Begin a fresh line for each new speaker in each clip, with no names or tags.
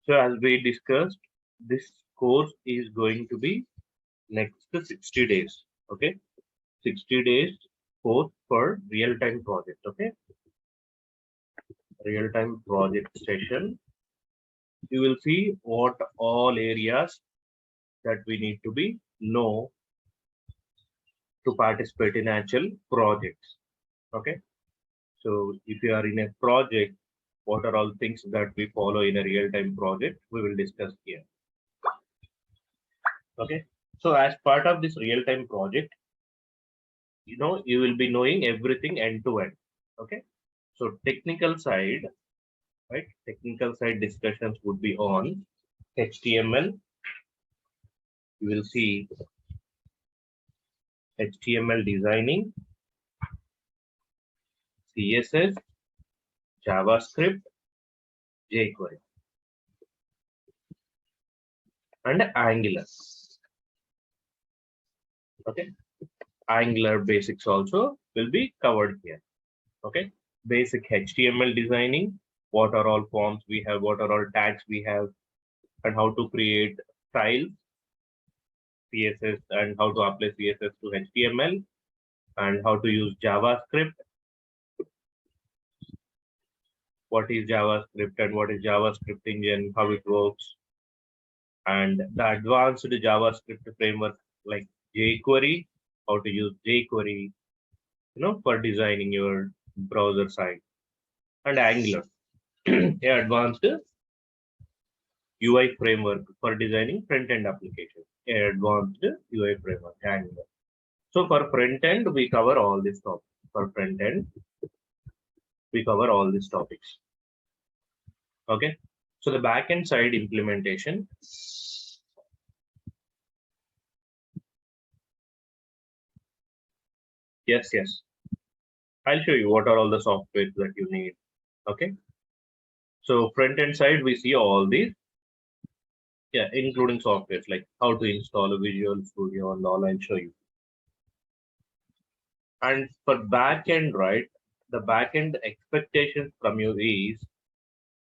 So as we discussed, this course is going to be next 60 days. Okay. 60 days course for real-time project. Okay. Real-time project session. You will see what all areas that we need to be know to participate in actual projects. Okay. So if you are in a project, what are all things that we follow in a real-time project? We will discuss here. Okay. So as part of this real-time project, you will be knowing everything end to end. Okay. So technical side, right? Technical side discussions would be on HTML. You will see HTML designing, CSS, JavaScript, jQuery, and Angular. Okay. Angular basics also will be covered here. Okay. Basic HTML designing, what are all forms we have, what are all tags we have, and how to create styles, CSS, and how to apply CSS to HTML, and how to use JavaScript. What is JavaScript and what is JavaScript engine, how it works, and the advanced JavaScript framework like jQuery, how to use jQuery, for designing your browser site, and Angular, advanced UI framework for designing front-end applications, advanced UI framework, Angular. So for front-end, we cover all these topics. For front-end, we cover all these topics. Okay. So the back-end side implementation. Yes. I'll show you what are all the softwares that you need. Okay. So front-end side, we see all these. Yeah, including softwares like how to install a Visual Studio and all. I'll show you. And for backend, right, the backend expectations from you is,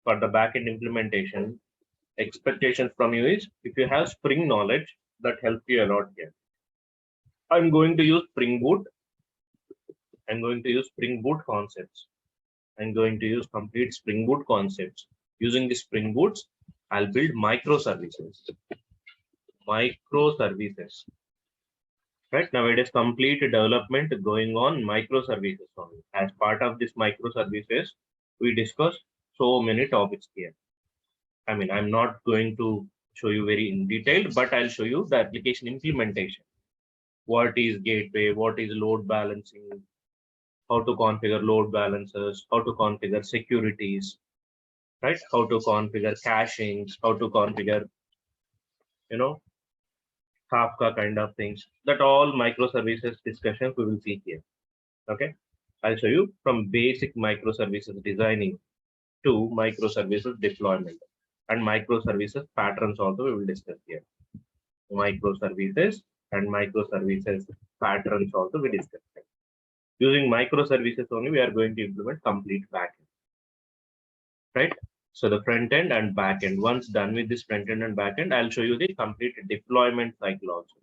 for the backend implementation, expectations from you is, if you have Spring knowledge, that helps you a lot here. I'm going to use Spring Boot. I'm going to use Spring Boot concepts. I'm going to use complete Spring Boot concepts. Using the Spring Boots, I'll build microservices. Microservices. Right, nowadays complete development going on microservices only. As part of this microservices, we discussed so many topics here. I mean, I'm not going to show you very in detail, but I'll show you the application implementation. What is gateway? What is load balancing? How to configure load balancers? How to configure securities? Right? How to configure cachings? How to configure, Kafka kind of things. That all microservices discussions we will see here. Okay. I'll show you from basic microservices designing to microservices deployment, and microservices patterns also we will discuss here. Microservices and microservices patterns also we discuss here. Using microservices only, we are going to implement complete backend. Right? So the front end and back end. Once done with this front end and back end, I'll show you the complete deployment cycle also.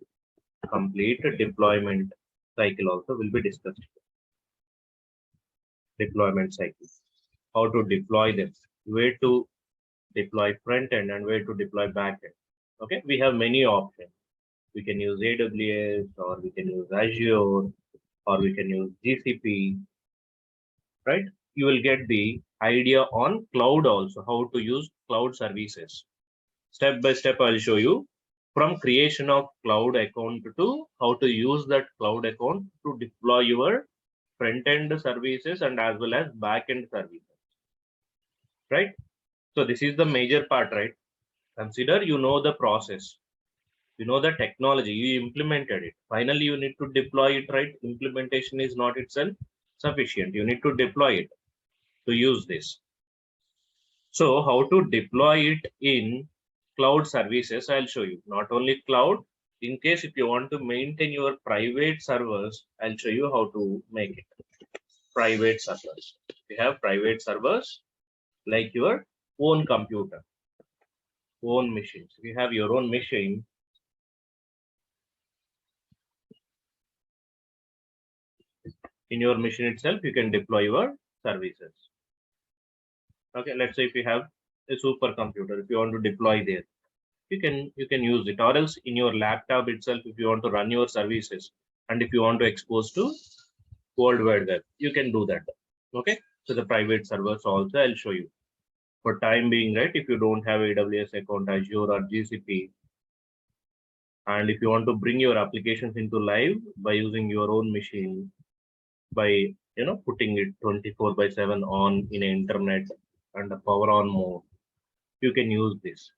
Complete deployment cycle also will be discussed. Deployment cycle. How to deploy them, where to deploy front end and where to deploy back end. Okay, we have many options. We can use AWS, or we can use Azure, or we can use GCP. Right? You will get the idea on cloud also, how to use cloud services. Step by step, I'll show you from creation of cloud account to how to use that cloud account to deploy your front-end services and as well as back-end services. Right? So this is the major part, right? Consider you know the process, you know the technology, you implemented it. Finally, you need to deploy it, right? Implementation is not itself sufficient. You need to deploy it to use this. So how to deploy it in cloud services, I'll show you. Not only cloud, in case if you want to maintain your private servers, I'll show you how to make it. Private servers. We have private servers like your own computer. own machines. If you have your own machine, in your machine itself, you can deploy your services. Okay, let's say if you have a supercomputer, if you want to deploy there, you can use it. Or else in your laptop itself, if you want to run your services, and if you want to expose to World Wide Web, you can do that. Okay, so the private servers also I'll show you. For time being, right? If you don't have AWS account, Azure or GCP, and if you want to bring your applications into live by using your own machine, by putting it 24/7 on in internet and the power on mode, you can use this,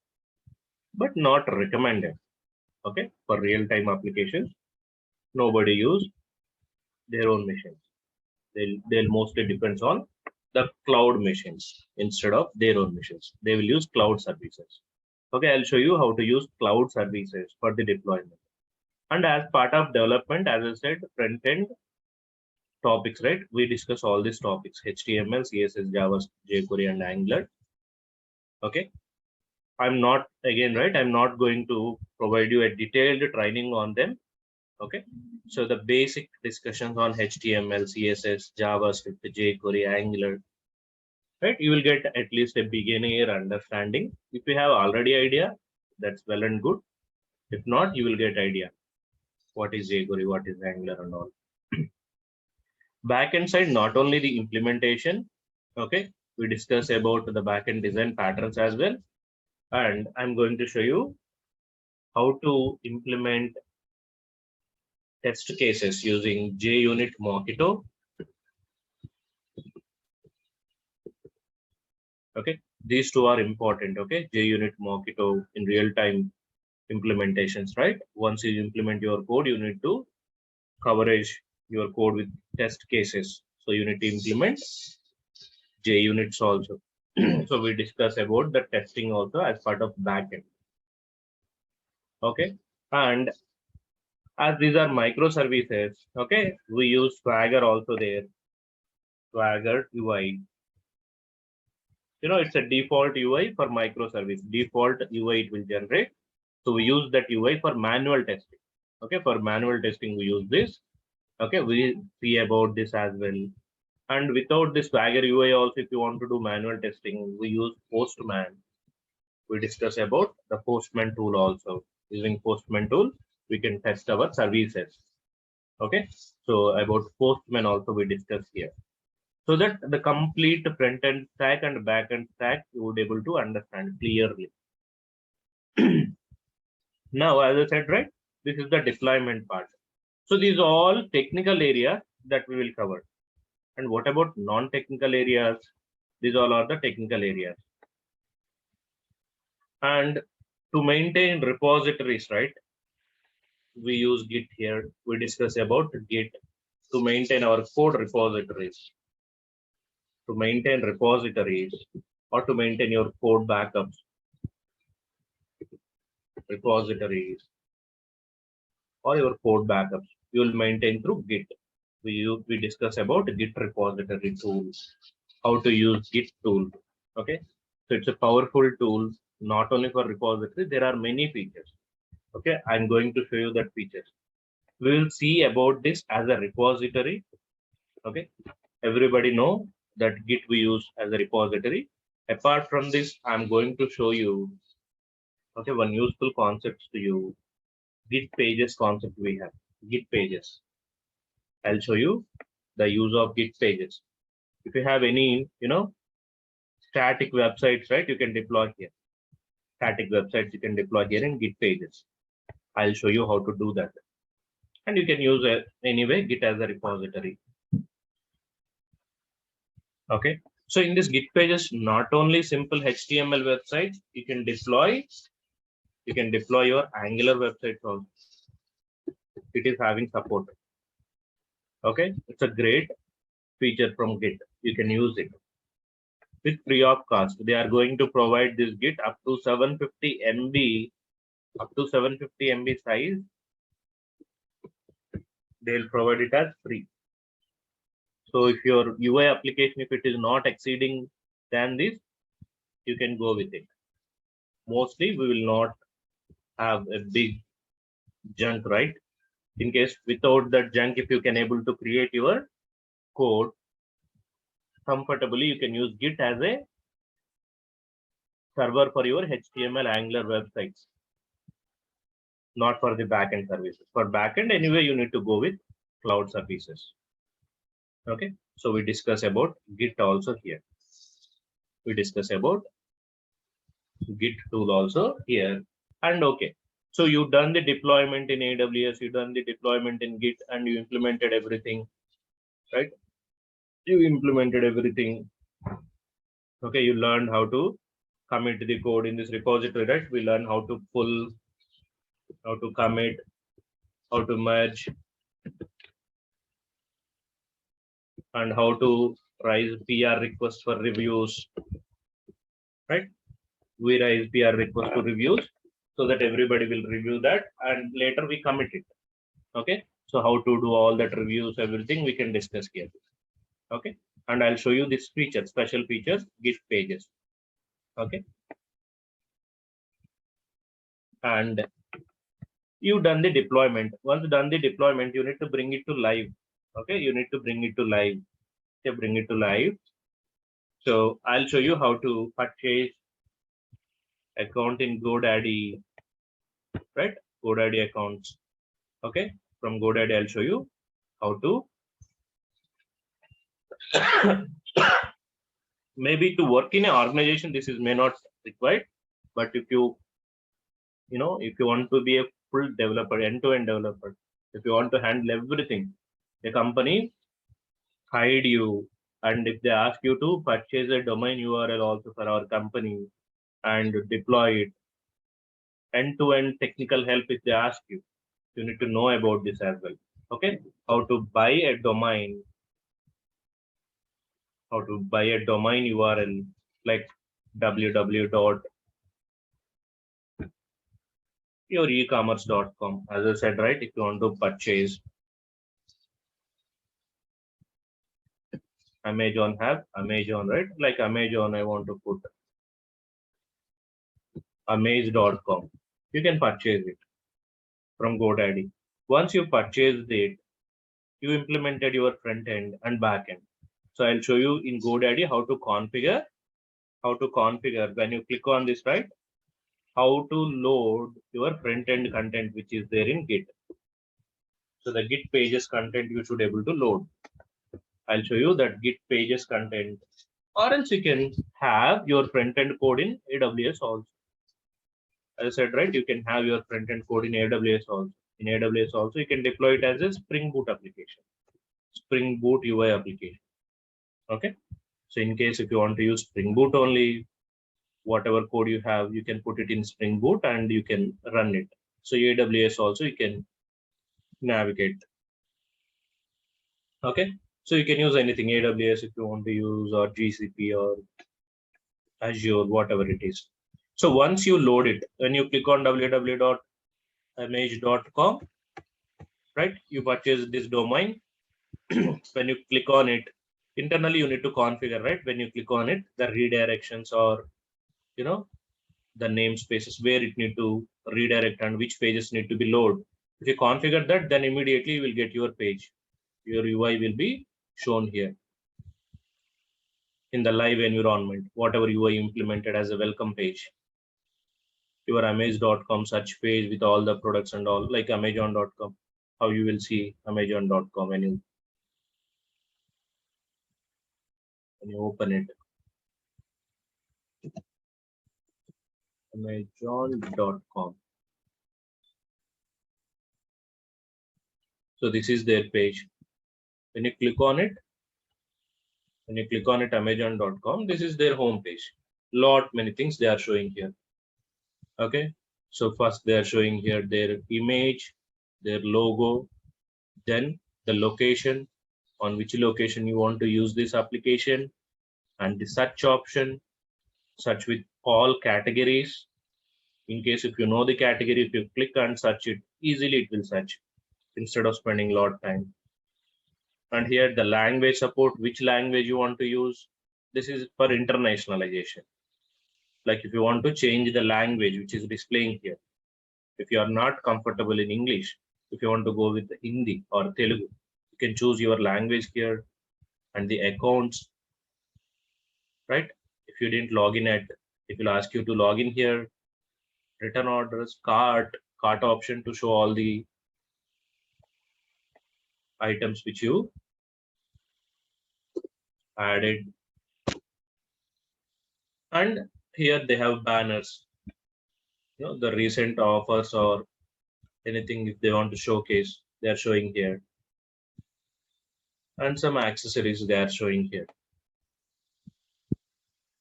but not recommended. Okay, for real-time applications, nobody use their own machines. They'll mostly depends on the cloud machines instead of their own machines. They will use cloud services. Okay, I'll show you how to use cloud services for the deployment. And as part of development, as I said, front end topics, right? We discuss all these topics: HTML, CSS, Java, jQuery, and Angular. Okay, I'm not again, right? I'm not going to provide you a detailed training on them. Okay, so the basic discussions on HTML, CSS, JavaScript, jQuery, Angular, right? You will get at least a beginner understanding. If you have already idea, that's well and good. If not, you will get idea what is jQuery, what is Angular, and all. Backend side, not only the implementation. Okay, we discuss about the backend design patterns as well, and I'm going to show you how to implement test cases using JUnit Mockito. Okay, these two are important. Okay, JUnit Mockito in real-time implementations, right? Once you implement your code, you need to coverage your code with test cases. So you need to implement JUnits also. So we discuss about the testing also as part of backend. Okay, and as these are microservices, okay, we use Swagger also there. Swagger UI. It's a default UI for microservice. Default UI it will generate. So we use that UI for manual testing. Okay, for manual testing we use this. Okay, we see about this as well. And without this Swagger UI also, if you want to do manual testing, we use Postman. We discuss about the Postman tool also. Using Postman tool, we can test our services. Okay, so about Postman also we discuss here. So that the complete front-end stack and back-end stack you would able to understand clearly. Now, as I said, right, this is the deployment part. So these are all technical areas that we will cover. And what about non-technical areas? These all are the technical areas. And to maintain repositories, right, we use Git here. We discuss about Git to maintain our code repositories. To maintain repositories or to maintain your code backups, repositories or your code backups, you will maintain through Git. We discuss about Git repository tools, how to use Git tool. Okay, so it's a powerful tool not only for repository. There are many features. Okay, I'm going to show you that features. We will see about this as a repository. Okay, everybody know that Git we use as a repository. Apart from this, I'm going to show you one useful concept to you. Git pages concept we have. Git pages. I'll show you the use of Git pages. If you have any, static websites, right, you can deploy here. Static websites you can deploy here in Git pages. I'll show you how to do that. And you can use anyway Git as a repository. Okay. So in this Git pages, not only simple HTML websites, you can deploy your Angular website also. It is having support. Okay, it's a great feature from Git. You can use it with free of cost. They are going to provide this Git up to 750 MB, size. They'll provide it as free. So if your UI application, if it is not exceeding than this, you can go with it. mostly we will not have a big junk, right? In case without that junk, if you can able to create your code comfortably, you can use Git as a server for your HTML Angular websites, not for the backend services. For backend, anyway, you need to go with cloud services. Okay, so we discuss about Git also here. We discuss about Git tool also here. And okay, so you done the deployment in AWS, you done the deployment in Git, and you implemented everything, right? You implemented everything. Okay, you learned how to commit the code in this repository, right? We learn how to pull, how to commit, how to merge, and how to raise PR requests for reviews, right? We raise PR requests to reviews so that everybody will review that and later we commit it. Okay, so how to do all that reviews, everything we can discuss here. Okay, and I'll show you this feature, special features, Git pages. Okay, and you done the deployment. Once done the deployment, you need to bring it to live. Okay, you need to bring it to live. Okay, bring it to live. So I'll show you how to purchase account in GoDaddy, right? GoDaddy accounts. Okay, from GoDaddy, I'll show you how to maybe to work in an organization. This is may not required, but if you if you want to be a full developer, end-to-end developer, if you want to handle everything, a company hide you, and if they ask you to purchase a domain URL also for our company and deploy it, end-to-end technical help if they ask you, you need to know about this as well. Okay, how to buy a domain, how to buy a domain URL like www. your ecommerce.com. As I said, right, if you want to purchase Amazon, have Amazon, right? Like Amazon, I want to put amaze.com. You can purchase it from GoDaddy. Once you purchased it, you implemented your front end and back end. So I'll show you in GoDaddy how to configure when you click on this, right? How to load your front end content, which is there in Git. So the Git pages content you should able to load. I'll show you that Git pages content, or else you can have your front end code in AWS also. As I said, right, you can have your front end code in AWS also. In AWS also, you can deploy it as a Spring Boot application, Spring Boot UI application. Okay. So in case if you want to use Spring Boot only, whatever code you have, you can put it in Spring Boot and you can run it. So AWS also you can navigate. Okay. So you can use anything, AWS if you want to use, or GCP or Azure, whatever it is. So once you load it, when you click on www.image.com, right, you purchase this domain. When you click on it, internally you need to configure, right? When you click on it, the redirections or the namespaces where it need to redirect and which pages need to be loaded. If you configure that, then immediately you will get your page. Your UI will be shown here in the live environment, whatever UI implemented as a welcome page. Your amaze.com search page with all the products and all, like amazon.com, how you will see amazon.com when you open it. Amazon.com. So this is their page. When you click on it, amazon.com, this is their home page. Lot many things they are showing here. Okay, so first they are showing here their image, their logo, then the location, on which location you want to use this application, and the search option, search with all categories. In case if you know the category, if you click and search it, easily it will search instead of spending a lot of time. And here the language support, which language you want to use. This is for internationalization. Like if you want to change the language which is displaying here, if you are not comfortable in English, if you want to go with Hindi or Telugu, you can choose your language here and the accounts, right? If you didn't log in at, it will ask you to log in here, return orders, cart option to show all the items which you added. And here they have banners, the recent offers or anything if they want to showcase, they are showing here. And some accessories they are showing here.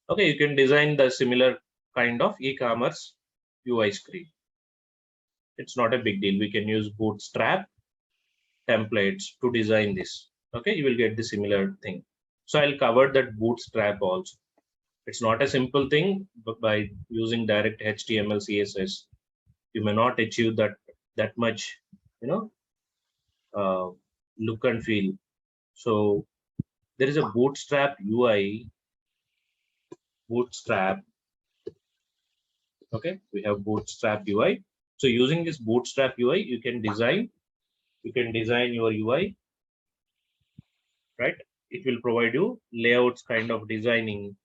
Okay, you can design the similar kind of e-commerce UI screen. It's not a big deal. We can use Bootstrap templates to design this. Okay, you will get the similar thing. So I'll cover that Bootstrap also. It's not a simple thing, but by using direct HTML, CSS, you may not achieve that much, look and feel. So there is a Bootstrap UI. Bootstrap. Okay, we have Bootstrap UI. So using this Bootstrap UI, you can design your UI, right? It will provide you layouts kind of designing.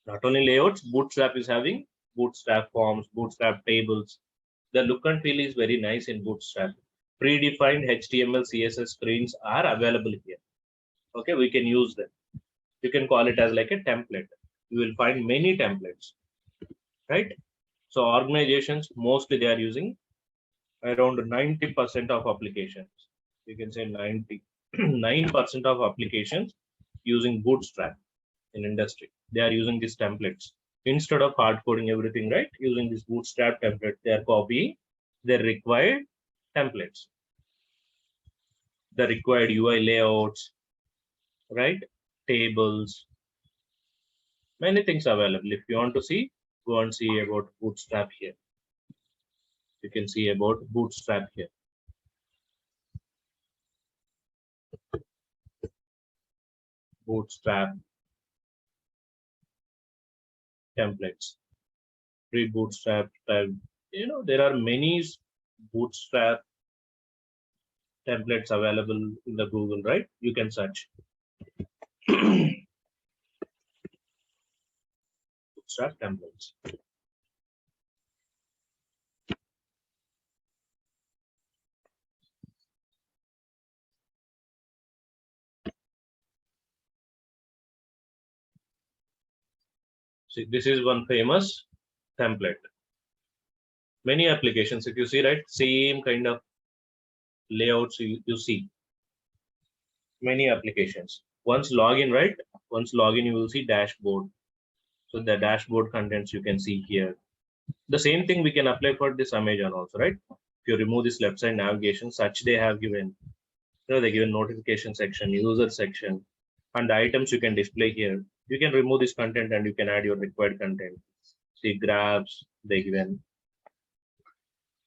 Not only layouts, Bootstrap is having Bootstrap forms, Bootstrap tables. The look and feel is very nice in Bootstrap. Predefined HTML, CSS screens are available here. Okay, we can use them. You can call it as like a template. You will find many templates, right? So organizations, mostly they are using around 90% of applications. You can say 99% of applications using Bootstrap in industry. They are using these templates. Instead of hard coding everything, right? Using this Bootstrap template, they are copying their required templates, the required UI layouts, right? Tables, many things available. If you want to see, go and see about Bootstrap here. You can see about Bootstrap here. Bootstrap templates, free Bootstrap type. There are many Bootstrap templates available in the Google, right? You can search. Bootstrap templates. See, this is one famous template. Many applications, if you see, right, same kind of layouts you see. Many applications. Once login, right? Once login, you will see dashboard. So the dashboard contents you can see here. The same thing we can apply for this Amazon also, right? If you remove this left side navigation, such they have given, they given notification section, user section, and the items you can display here. You can remove this content and you can add your required content. See graphs, they given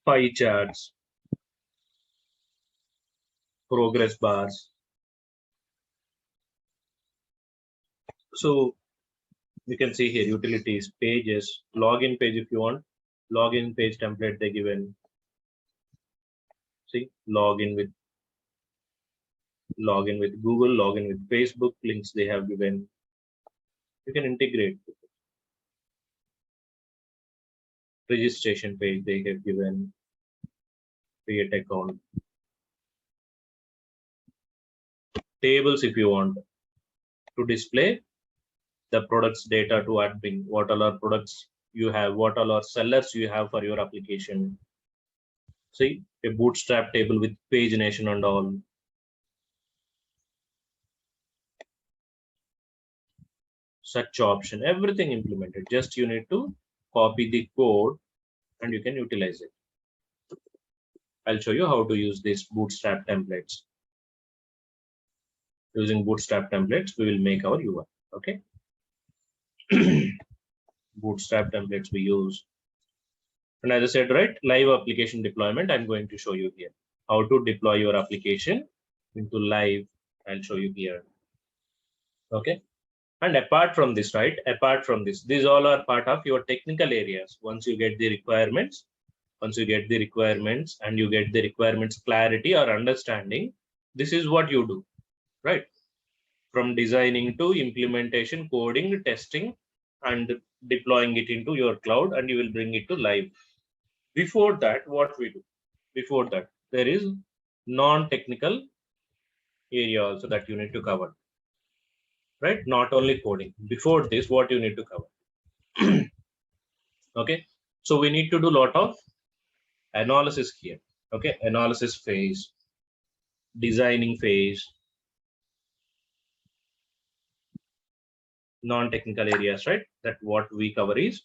pie charts, progress bars. So you can see here utilities, pages, login page if you want, login page template they given. See, login with Google, login with Facebook, links they have given. You can integrate. Registration page they have given. Create account. Tables if you want to display the products data to admin. What all are products you have? What all are sellers you have for your application? See, a Bootstrap table with pagination and all. Such option, everything implemented. Just you need to copy the code and you can utilize it. I'll show you how to use these Bootstrap templates. Using Bootstrap templates, we will make our UI. Okay. Bootstrap templates we use. And as I said, right, live application deployment, I'm going to show you here. How to deploy your application into live, I'll show you here. Okay. And apart from this, right, apart from this, these all are part of your technical areas. Once you get the requirements, and you get the requirements clarity or understanding, this is what you do, right? From designing to implementation, coding, testing, and deploying it into your cloud, and you will bring it to live. Before that, what we do? Before that, there is non-technical area also that you need to cover, right? Not only coding. Before this, what you need to cover? Okay, so we need to do a lot of analysis here. Okay, analysis phase, designing phase, non-technical areas, right? That what we cover is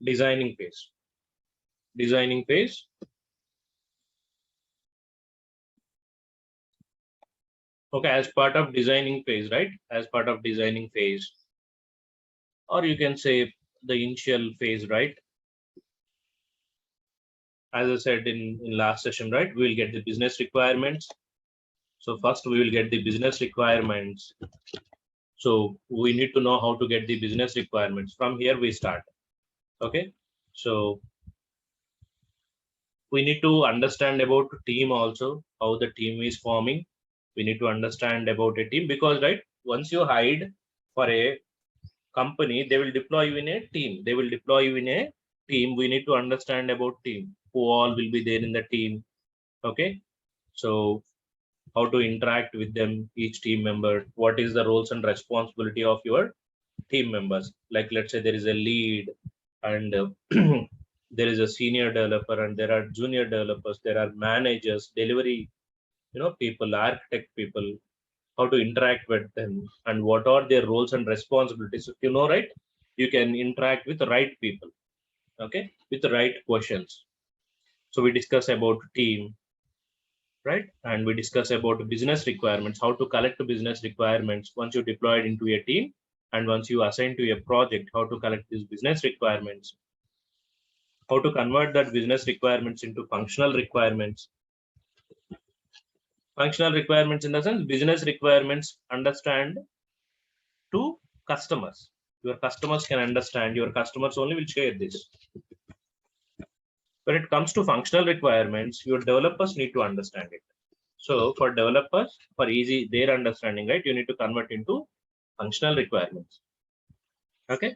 designing phase. Designing phase. Okay, as part of designing phase, right? As part of designing phase, or you can say the initial phase, right? As I said in last session, right? We will get the business requirements. So first we will get the business requirements. So we need to know how to get the business requirements. From here we start. Okay, so we need to understand about team also, how the team is forming. We need to understand about a team, because right, once you hide for a company, they will deploy you in a team. They will deploy you in a team. We need to understand about team, who all will be there in the team. Okay, so how to interact with them, each team member, what is the roles and responsibility of your team members. Like let's say there is a lead, and there is a senior developer, and there are junior developers, there are managers, delivery, people, architect people, how to interact with them, and what are their roles and responsibilities. If you know, right, you can interact with the right people, okay, with the right questions. So we discuss about team, right, and we discuss about business requirements, how to collect the business requirements once you deploy it into a team, and once you assign to a project, how to collect these business requirements, how to convert that business requirements into functional requirements. Functional requirements in the sense business requirements understand to customers. Your customers can understand, your customers only will share this. When it comes to functional requirements, your developers need to understand it. So for developers, for easy their understanding, right, you need to convert into functional requirements. Okay,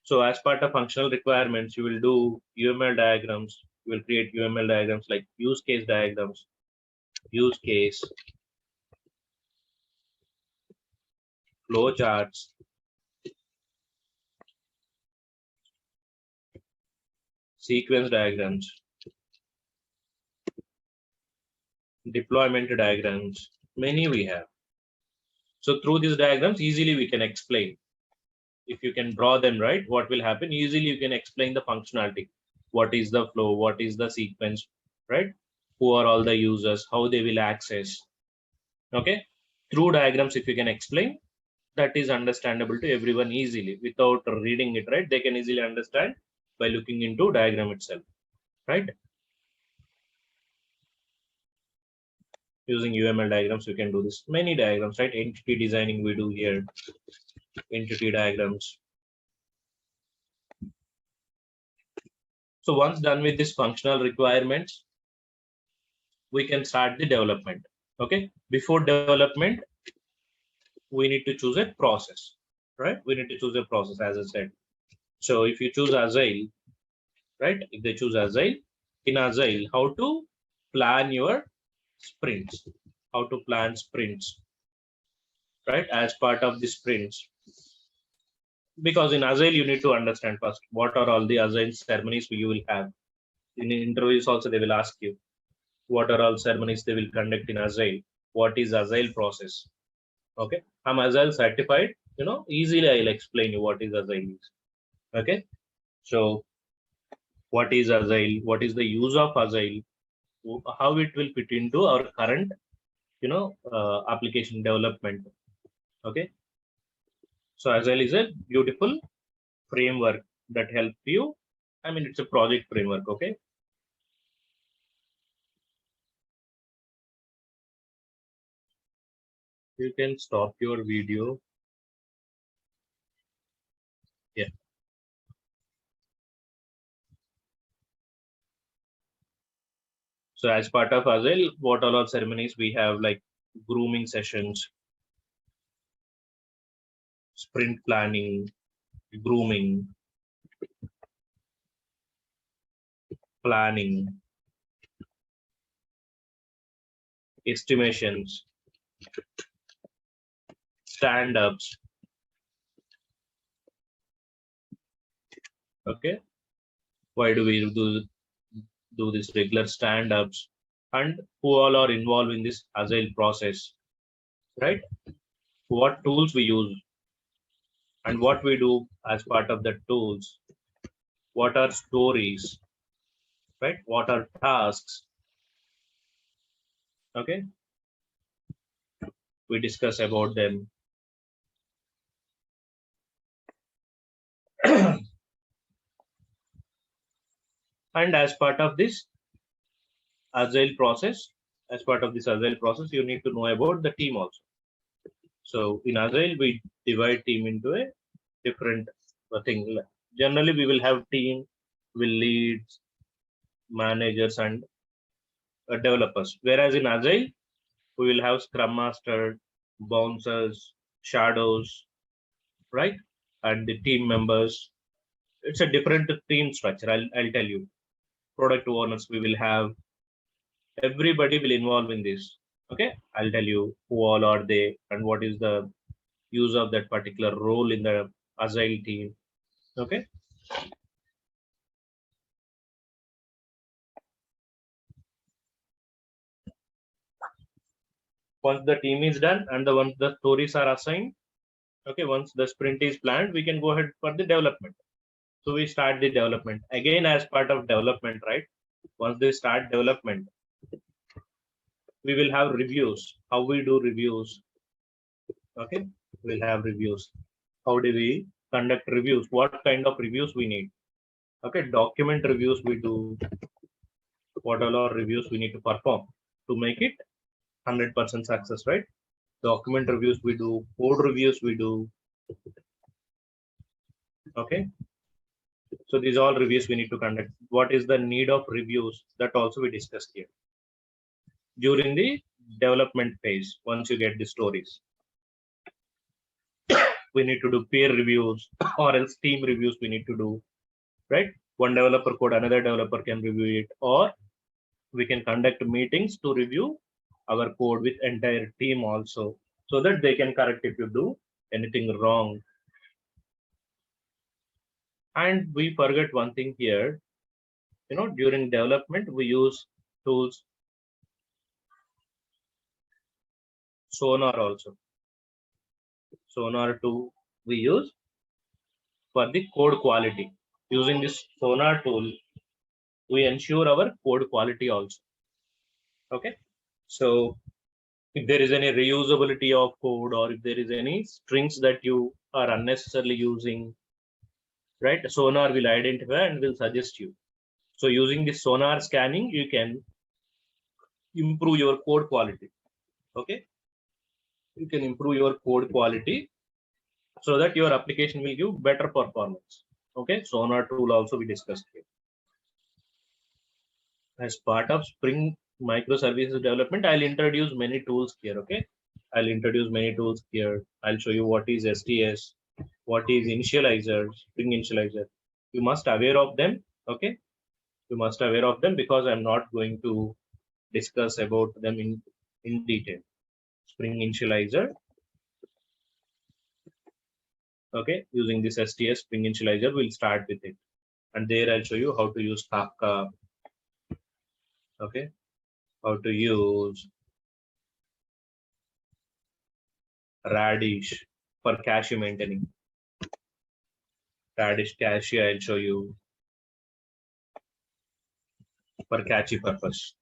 so as part of functional requirements, you will do UML diagrams. You will create UML diagrams like use case diagrams, use case, flow charts, sequence diagrams, deployment diagrams. Many we have. So through these diagrams, easily we can explain. If you can draw them, right, what will happen? Easily you can explain the functionality. What is the flow? What is the sequence, right? Who are all the users? How they will access? Okay. Through diagrams, if you can explain, that is understandable to everyone easily without reading it, right? They can easily understand by looking into diagram itself, right? Using UML diagrams, you can do this. Many diagrams, right? Entity designing we do here. Entity diagrams. So once done with this functional requirements, we can start the development. Okay. Before development, we need to choose a process, right? We need to choose a process, as I said. So if you choose Agile, right? If they choose Agile, in Agile, how to plan your sprints, how to plan sprints, right? As part of the sprints, because in Agile you need to understand first what are all the Agile ceremonies you will have. In interviews also they will ask you what are all ceremonies they will conduct in Agile. What is Agile process? Okay, I'm Agile certified. Easily I'll explain you what is Agile is. Okay, so what is Agile? What is the use of Agile? How it will fit into our current, application development. Okay, so Agile is a beautiful framework that helps you I mean, it's a project framework. Okay. You can stop your video. Yeah. So as part of Agile, what all our ceremonies we have, like grooming sessions, sprint planning, grooming, planning, estimations, stand-ups. Okay. Why do we do this regular stand-ups? And who all are involved in this Agile process, right? What tools we use and what we do as part of the tools. What are stories, right? What are tasks? Okay. We discuss about them. And as part of this Agile process, you need to know about the team also. So in Agile, we divide team into a different thing. Generally, we will have team will lead managers and developers. Whereas in Agile, we will have Scrum Master, bouncers, shadows, right? And the team members. It's a different team structure. I'll tell you. Product owners, we will have everybody will involve in this. Okay, I'll tell you who all are they and what is the use of that particular role in the Agile team. Okay. Once the team is done and once the stories are assigned, okay, once the sprint is planned, we can go ahead for the development. So we start the development again as part of development, right? Once they start development, we will have reviews. How we do reviews? Okay, we'll have reviews. How do we conduct reviews? What kind of reviews we need? Okay, document reviews we do. What all are reviews we need to perform to make it 100% success, right? Document reviews we do, code reviews we do. Okay, so these all reviews we need to conduct. What is the need of reviews? That also we discussed here during the development phase. Once you get the stories, we need to do peer reviews or else team reviews we need to do, right? One developer code, another developer can review it, or we can conduct meetings to review our code with entire team also, so that they can correct if you do anything wrong. And we forget one thing here, during development we use tools sonar also. Sonar 2 we use for the code quality. Using this sonar tool, we ensure our code quality also. Okay, so if there is any reusability of code or if there is any strings that you are unnecessarily using, right, sonar will identify and will suggest you. So using this sonar scanning, you can improve your code quality. Okay, you can improve your code quality so that your application will give better performance. Okay, sonar tool also we discussed here. As part of Spring microservices development, I'll introduce many tools here. Okay, I'll introduce many tools here. I'll show you what is STS, what is initializer, Spring initializer. You must aware of them. Okay, you must aware of them because I'm not going to discuss about them in detail. Spring initializer. Okay, using this STS Spring initializer, we'll start with it, and there I'll show you how to use Kafka. Okay, how to use Radish for cache maintaining. Radish cache I'll show you for cache purpose.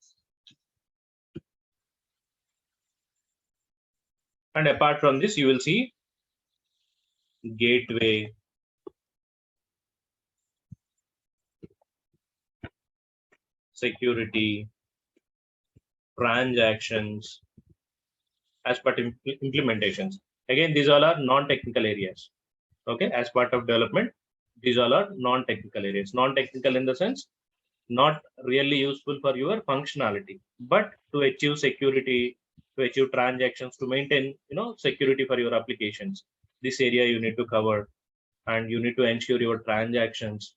And apart from this, you will see gateway, security, transactions, as part of implementations. Again, these all are non-technical areas. Okay, as part of development, these all are non-technical areas. Non-technical in the sense, not really useful for your functionality, but to achieve security, to achieve transactions, to maintain, security for your applications. This area you need to cover, and you need to ensure your transactions.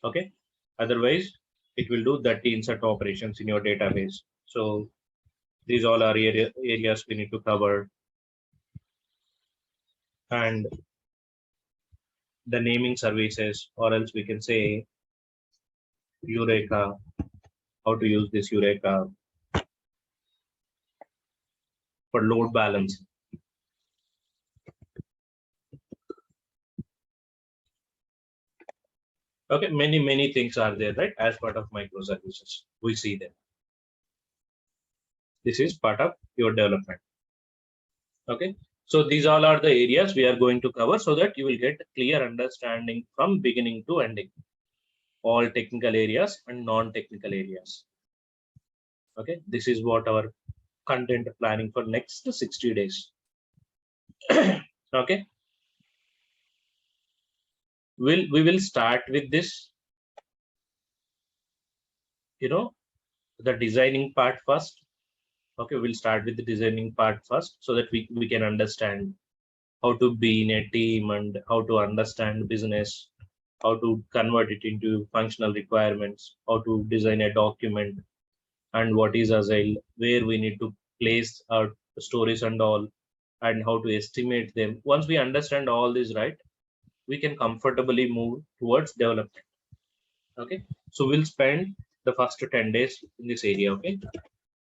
Okay, otherwise it will do dirty insert operations in your database. So these all are areas we need to cover. And the naming services, or else we can say Eureka, how to use this Eureka for load balance. Okay, many things are there, right? As part of microservices, we see them. This is part of your development. Okay, so these all are the areas we are going to cover, so that you will get clear understanding from beginning to ending, all technical areas and non-technical areas. Okay, this is what our content planning for next 60 days. Okay, we will start with this, the designing part first. Okay, we'll start with the designing part first, so that we can understand how to be in a team and how to understand business, how to convert it into functional requirements, how to design a document, and what is Agile, where we need to place our stories and all, and how to estimate them. Once we understand all this, right, we can comfortably move towards development. Okay, so we'll spend the first 10 days in this area. Okay,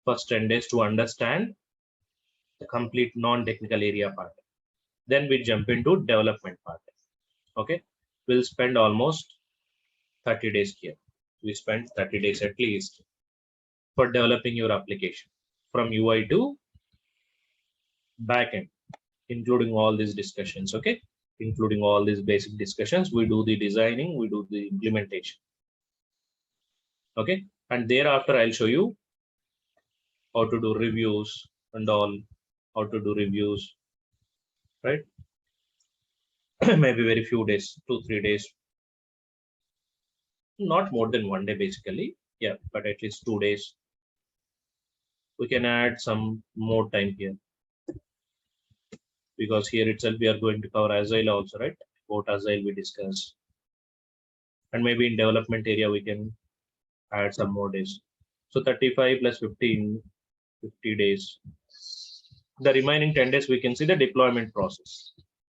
first 10 days to understand the complete non-technical area part. Then we jump into development part. Okay, we'll spend almost 30 days here. We spend 30 days at least for developing your application from UI to backend, including all these discussions. Okay, including all these basic discussions, we do the designing, we do the implementation. Okay, and thereafter I'll show you how to do reviews and all, how to do reviews, right? Maybe very few days, 2-3 days, not more than 1 day basically. Yeah, but at least 2 days. We can add some more time here, because here itself we are going to cover Agile also, right? About Agile we discuss, and maybe in development area we can add some more days. So 35 plus 15, 50 days. The remaining 10 days we can see the deployment process,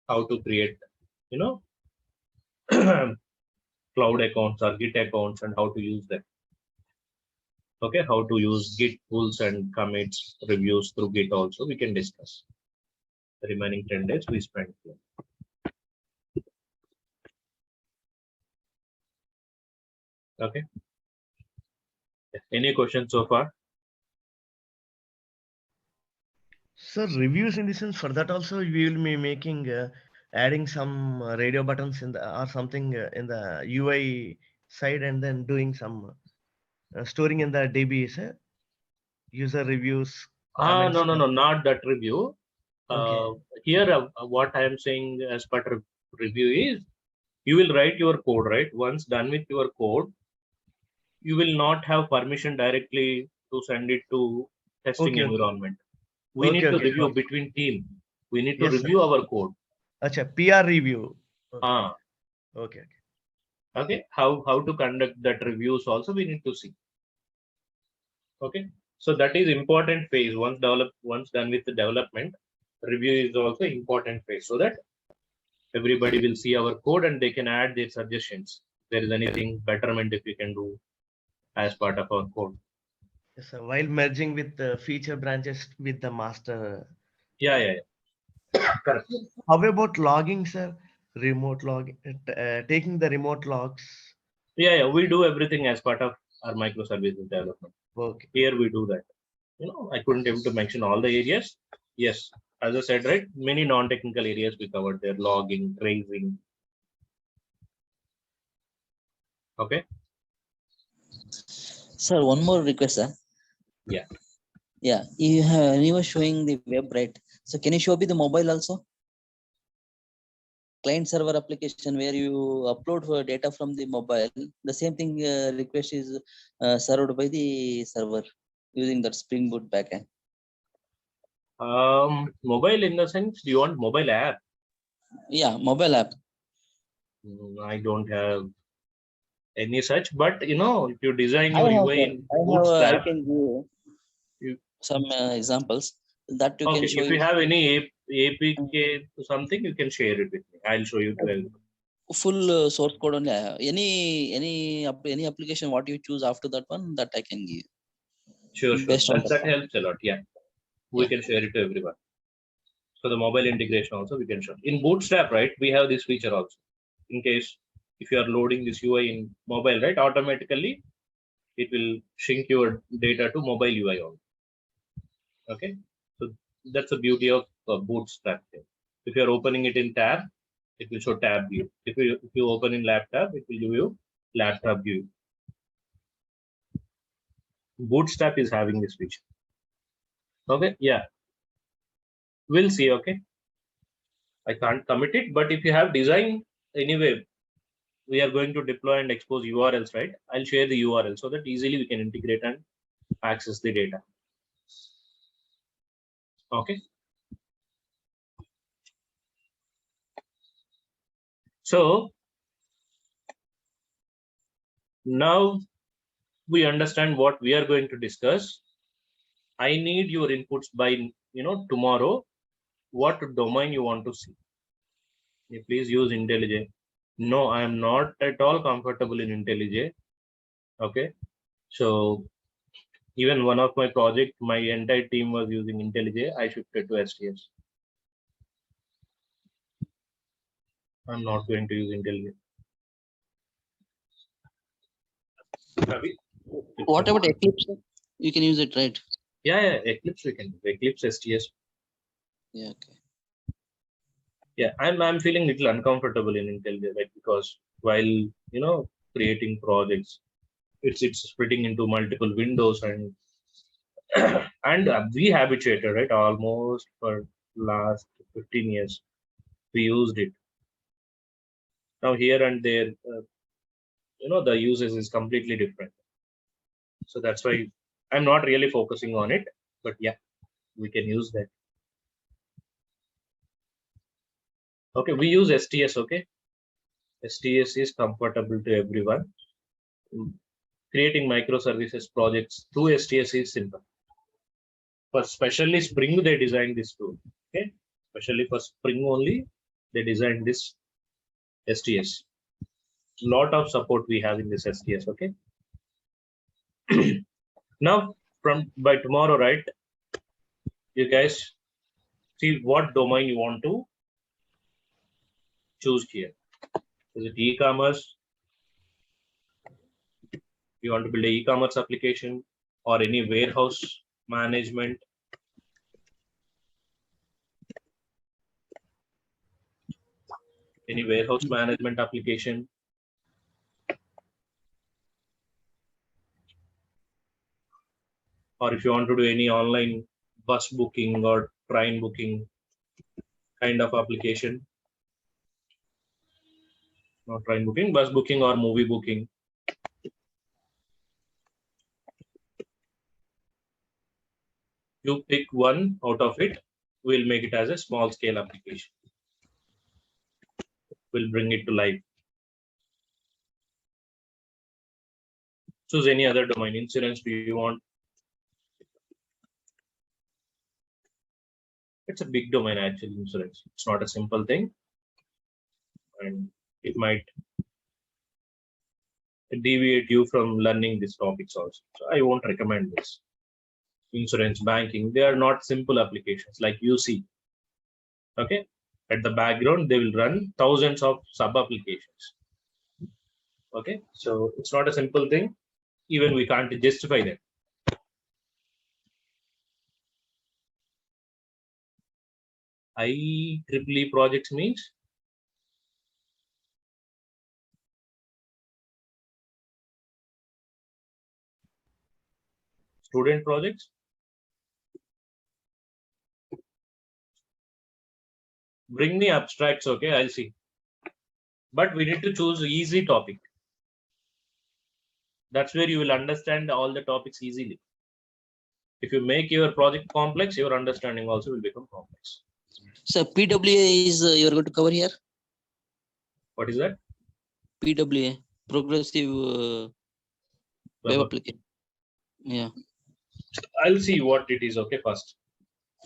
how to create, cloud accounts or Git accounts, and how to use them. Okay, how to use Git pulls and commits, reviews through Git also we can discuss. The remaining 10 days we spend here. Okay, any questions so far?
So reviews in the sense, for that also we will be making adding some radio buttons in the or something in the UI side, and then doing some storing in the DBs, user reviews, comments.
No, not that review.
Okay.
Here, what I am saying as part of review is, you will write your code, right? Once done with your code, you will not have permission directly to send it to testing
Okay.
environment. We
Okay.
need to
Okay.
review between team. We need to
Yes, sir.
review our code.
Acha, PR review. Okay. Okay.
Okay. How to conduct that reviews also we need to see. Okay. So that is important phase. Once done with the development, review is also important phase, so that everybody will see our code and they can add their suggestions. If there is anything betterment if we can do as part of our code.
Yes, sir. While merging with the feature branches with the master.
Yeah. Correct.
How about logging, sir? Remote log, taking the remote logs.
Yeah. We do everything as part of our microservices development.
Okay.
Here we do that. I couldn't able to mention all the areas. Yes, as I said, right, many non-technical areas we covered there, logging, tracing. Okay.
Sir, one more request, sir.
Yeah.
Yeah, you were showing the web, right? So can you show me the mobile also? Client server application where you upload data from the mobile. The same thing request is served by the server using that Spring Boot backend.
Mobile in the sense, do you want mobile app?
Yeah, mobile app.
I don't have any such, but if you design
I
your
have,
UI
sir.
in
I
Bootstrap,
can give
you,
some examples that you can
okay,
show
if you
in
have any APK to something, you can share it with me. I'll show you to everyone.
full source code only. I have. Any application what you choose after that one that I can give
Sure.
based on
That
that.
helps a lot. Yeah, we
Yeah.
can share it to everyone. So the mobile integration also we can show. In Bootstrap, right, we have this feature also. In case if you are loading this UI in mobile, right, automatically it will shrink your data to mobile UI only. Okay, so that's the beauty of Bootstrap. If you are opening it in tab, it will show tab view. If you open in laptop, it will give you laptop view. Bootstrap is having this feature. Okay, yeah, we'll see. Okay, I can't commit it, but if you have design anyway, we are going to deploy and expose URLs, right? I'll share the URL so that easily we can integrate and access the data. Okay. So now we understand what we are going to discuss. I need your inputs by tomorrow. What domain you want to see? Please use IntelliJ. No, I am not at all comfortable in IntelliJ. Okay. So even one of my project, my entire team was using IntelliJ. I shifted to STS. I'm not going to use IntelliJ.
What about Eclipse? You can use it, right?
Yeah, Eclipse we can do. Eclipse STS.
Yeah, okay.
Yeah, I'm feeling little uncomfortable in IntelliJ, like because while creating projects, it's splitting into multiple windows and and we habituated, right? Almost for last 15 years we used it. Now here and there, the uses is completely different. So that's why I'm not really focusing on it. But yeah, we can use that. Okay, we use STS. Okay, STS is comfortable to everyone. Creating microservices projects through STS is simple. For especially Spring, they designed this tool. Okay, especially for Spring only, they designed this STS. Lot of support we have in this STS. Okay. Now, from by tomorrow, right? You guys see what domain you want to choose here. Is it e-commerce? You want to build an e-commerce application or any warehouse management? Any warehouse management application? Or if you want to do any online bus booking or train booking kind of application? Not train booking, bus booking or movie booking. You pick one out of it, we'll make it as a small scale application. We'll bring it to life. Choose any other domain. Insurance, do you want? It's a big domain actually, insurance. It's not a simple thing. And it might deviate you from learning these topics also. So I won't recommend this. Insurance, banking, they are not simple applications like you see. Okay. At the background, they will run thousands of sub applications. Okay. So it's not a simple thing. Even we can't justify that. IEEE projects means Student projects. Bring me abstracts, okay? I'll see. But we need to choose easy topic. That's where you will understand all the topics easily. If you make your project complex, your understanding also will become complex.
So PWA is you're going to cover here.
What is that?
PWA, progressive web application. Yeah.
I'll see what it is, okay, first.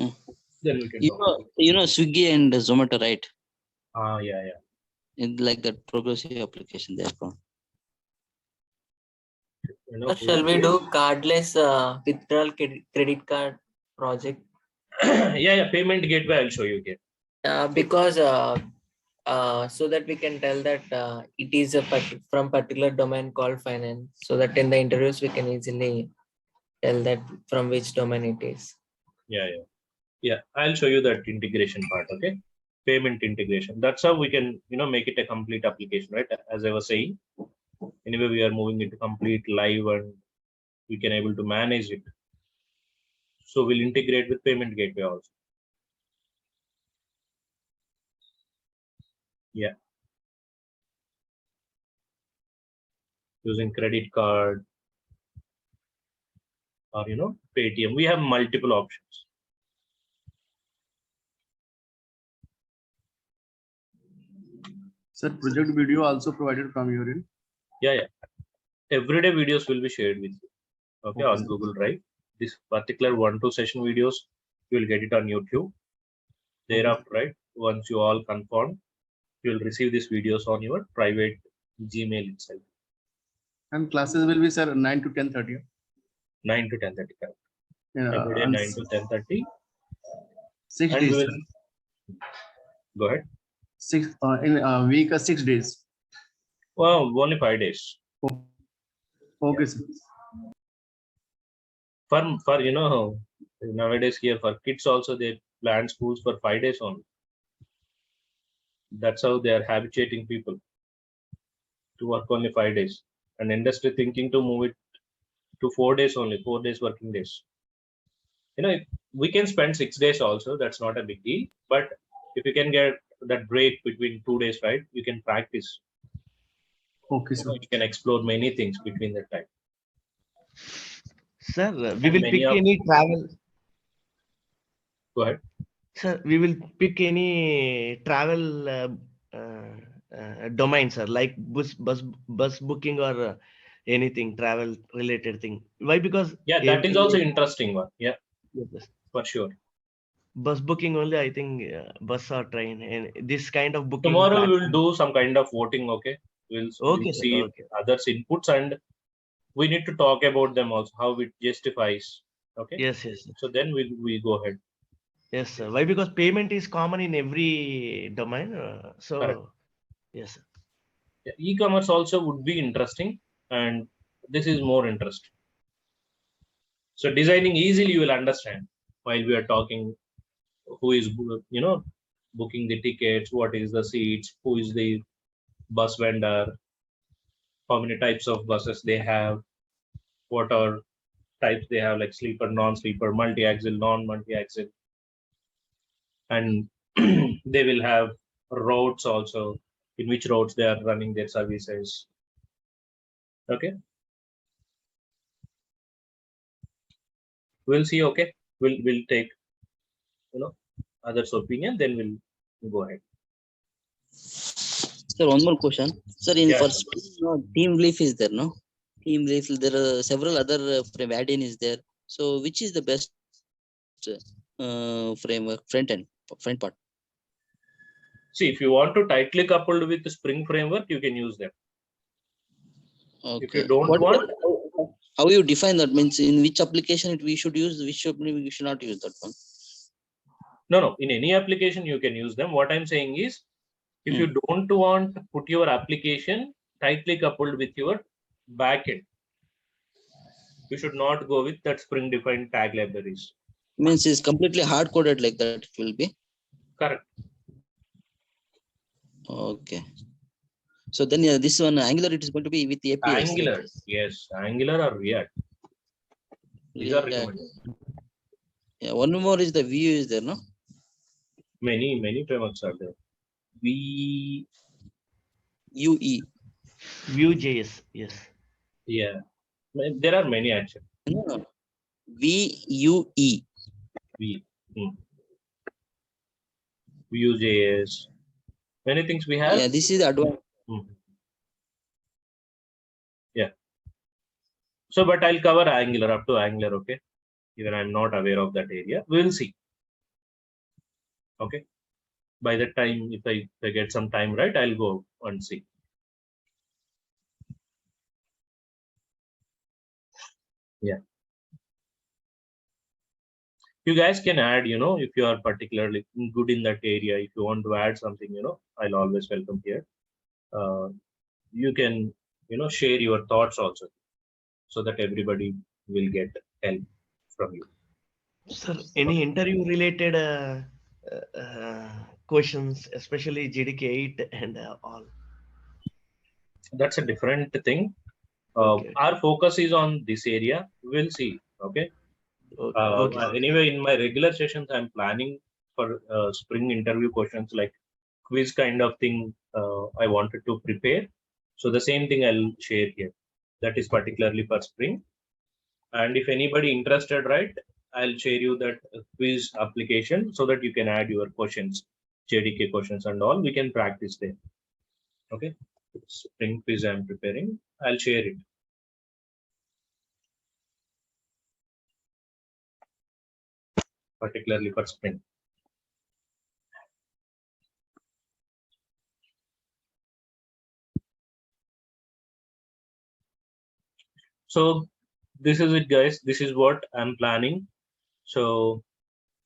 Mm.
Then we can
You
talk.
know, Swiggy and Zomato, right?
Yeah.
Like that progressive application they are called.
You know,
Shall we do cardless withdrawal credit card project?
yeah, payment gateway. I'll show you again.
Because so that we can tell that it is from particular domain called finance, so that in the interviews we can easily tell that from which domain it is.
Yeah. I'll show you that integration part. Okay, payment integration. That's how we can, make it a complete application, right? As I was saying, anyway, we are moving into complete live, and we can able to manage it. So we'll integrate with payment gateway also. Yeah. Using credit card or Paytm. We have multiple options.
Sir, project video also provided from your end.
Yeah. Everyday videos will be shared with you. Okay, on
sir.
Google Drive. This particular 1-2 session videos, you will get it on YouTube. Thereafter, right, once you all confirm, you will receive these videos on your private Gmail itself.
And classes will be, sir, 9 to 10:30.
9 to 10:30. Every day
And
9 to 10:30.
6
And
days.
we will go ahead.
In a week, 6 days.
Well, only 5 days.
Okay, sir.
For nowadays here for kids also they plan schools for 5 days only. That's how they are habituating people to work only 5 days, and industry thinking to move it to 4 days only, 4 days working days. We can spend 6 days also, that's not a big deal, but if you can get that break between 2 days, right, you can practice.
Okay, sir.
You can explore many things between that time.
Sir, we will pick any travel.
Go ahead.
Sir, we will pick any travel domain, sir, like bus booking or anything travel related thing. Why? Because
That is also interesting one. Yeah,
yes,
for sure.
bus booking only, I think bus or train, and this kind of booking.
Tomorrow we will do some kind of voting. Okay, we'll see others' inputs, and we need to talk about them also, how it justifies. Okay.
Yes.
So then we go ahead.
Yes, sir. Why? Because payment is common in every domain.
Correct.
Yes, sir.
Yeah, e-commerce also would be interesting, and this is more interesting. So designing easily you will understand while we are talking who is booking the tickets, what is the seats, who is the bus vendor, how many types of buses they have, what are types they have, like sleeper, non-sleeper, multi-axle, non-multi-axle, and they will have routes also, in which routes they are running their services. Okay, we'll see. Okay, we'll take others' opinion, then we'll go ahead.
Sir, one more question. Sir, in first team leaf is there, no? Team leaf, there are several other frame add-in is there. So which is the best framework, front part?
See, if you want to tightly coupled with the Spring framework, you can use them.
Okay.
If you don't want,
how you define that? Means in which application we should use, we should not use that one.
No. In any application you can use them. What I'm saying is, if you don't want to put your application tightly coupled with your backend, you should not go with that Spring defined tag libraries.
Means it's completely hard coded like that. It will be
correct.
Okay. So then this one Angular, it is going to be with the APIs.
Angular, yes, Angular or React. These are
Yeah.
recommended.
Yeah, one more is the view is there, no?
Many frameworks are there.
UE.
Vue.js, yes.
Yeah, there are many actually.
No, no. VUE.
We Vue.js, many things we have.
Yeah, this is the advanced.
Yeah. So, but I'll cover Angular up to Angular. Okay. Even I'm not aware of that area. We'll see. Okay. By that time, if I get some time, right, I'll go and see. Yeah. You guys can add, if you are particularly good in that area, if you want to add something, I'll always welcome here. You can, share your thoughts also, so that everybody will get help from you.
Sir, any interview related questions, especially GDK 8 and all?
That's a different thing.
Okay.
Our focus is on this area. We'll see. Okay.
Okay.
Anyway, in my regular sessions, I'm planning for spring interview questions like quiz kind of thing. I wanted to prepare. So the same thing I'll share here. That is particularly for spring. And if anybody interested, right, I'll share you that quiz application so that you can add your questions, JDK questions and all. We can practice there. Okay. Spring quiz I'm preparing. I'll share it. Particularly for spring. So this is it, guys. This is what I'm planning. So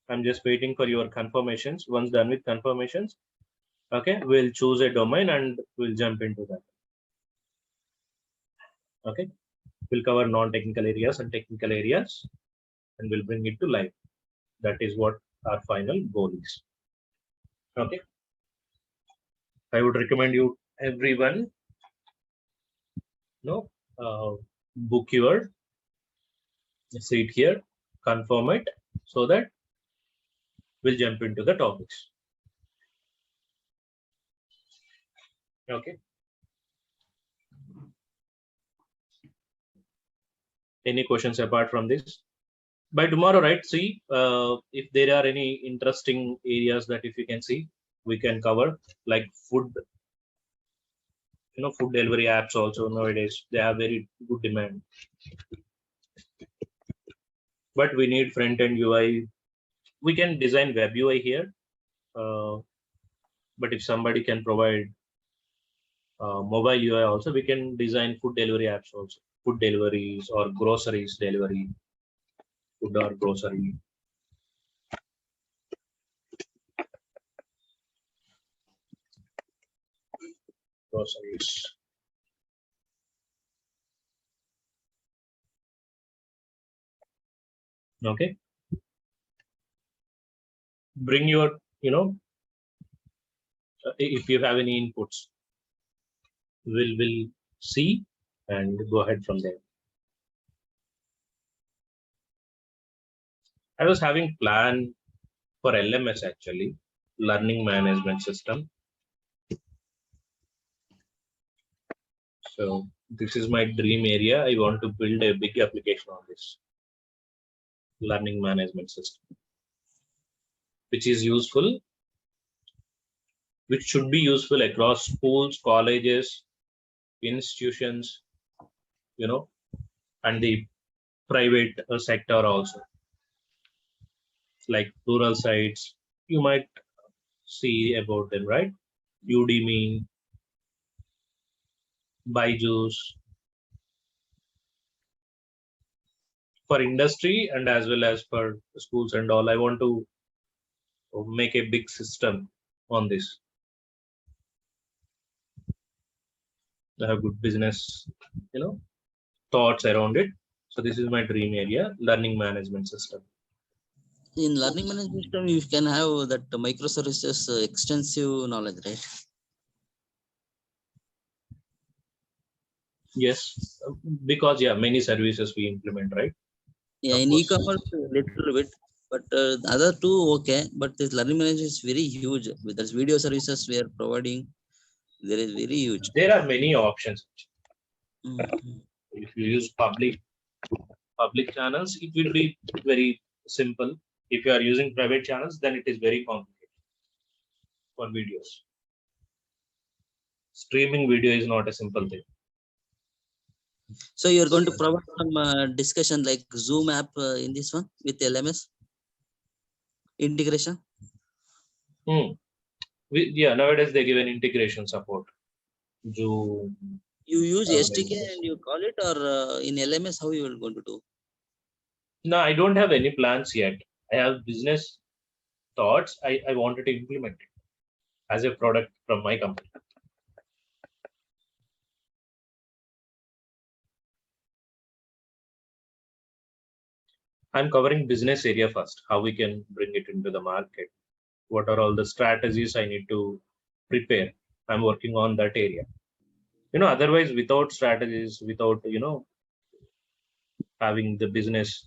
I'm just waiting for your confirmations. Once done with confirmations, okay, we'll choose a domain and we'll jump into that. Okay, we'll cover non-technical areas and technical areas, and we'll bring it to life. That is what our final goal is. Okay, I would recommend you everyone, book your seat here, confirm it, so that we'll jump into the topics. Okay. Any questions apart from this? By tomorrow, right? See, if there are any interesting areas that if you can see, we can cover, like food, food delivery apps also nowadays, they have very good demand. But we need front-end UI. We can design web UI here. But if somebody can provide mobile UI also, we can design food delivery apps also. Food deliveries or groceries delivery. Food or grocery. Groceries. Okay. Bring your, if you have any inputs, we'll see and go ahead from there. I was having plan for LMS actually, learning management system. So this is my dream area. I want to build a big application on this learning management system, which is useful, which should be useful across schools, colleges, institutions, and the private sector also, like rural sites. You might see about them, right? Udemy, Byju's. For industry and as well as for schools and all, I want to make a big system on this. I have good business, thoughts around it. So this is my dream area, learning management system.
In learning management system, you can have that microservices extensive knowledge, right?
Yes, because many services we implement, right?
Yeah,
Of
in
course.
e-commerce, little bit, but the other two okay. But this learning management is very huge. With this video services we are providing, there is very huge.
There are many options.
Mhm.
If you use public channels, it will be very simple. If you are using private channels, then it is very complicated for videos. Streaming video is not a simple thing.
So you're going to provide some discussion like Zoom app in this one with LMS integration.
Nowadays they give an integration support. Zoom.
You use
like
SDK
this.
and you call it, or in LMS, how you are going to do?
No, I don't have any plans yet. I have business thoughts. I wanted to implement it as a product from my company. I'm covering business area first, how we can bring it into the market. What are all the strategies I need to prepare? I'm working on that area. Otherwise, without strategies, without, having the business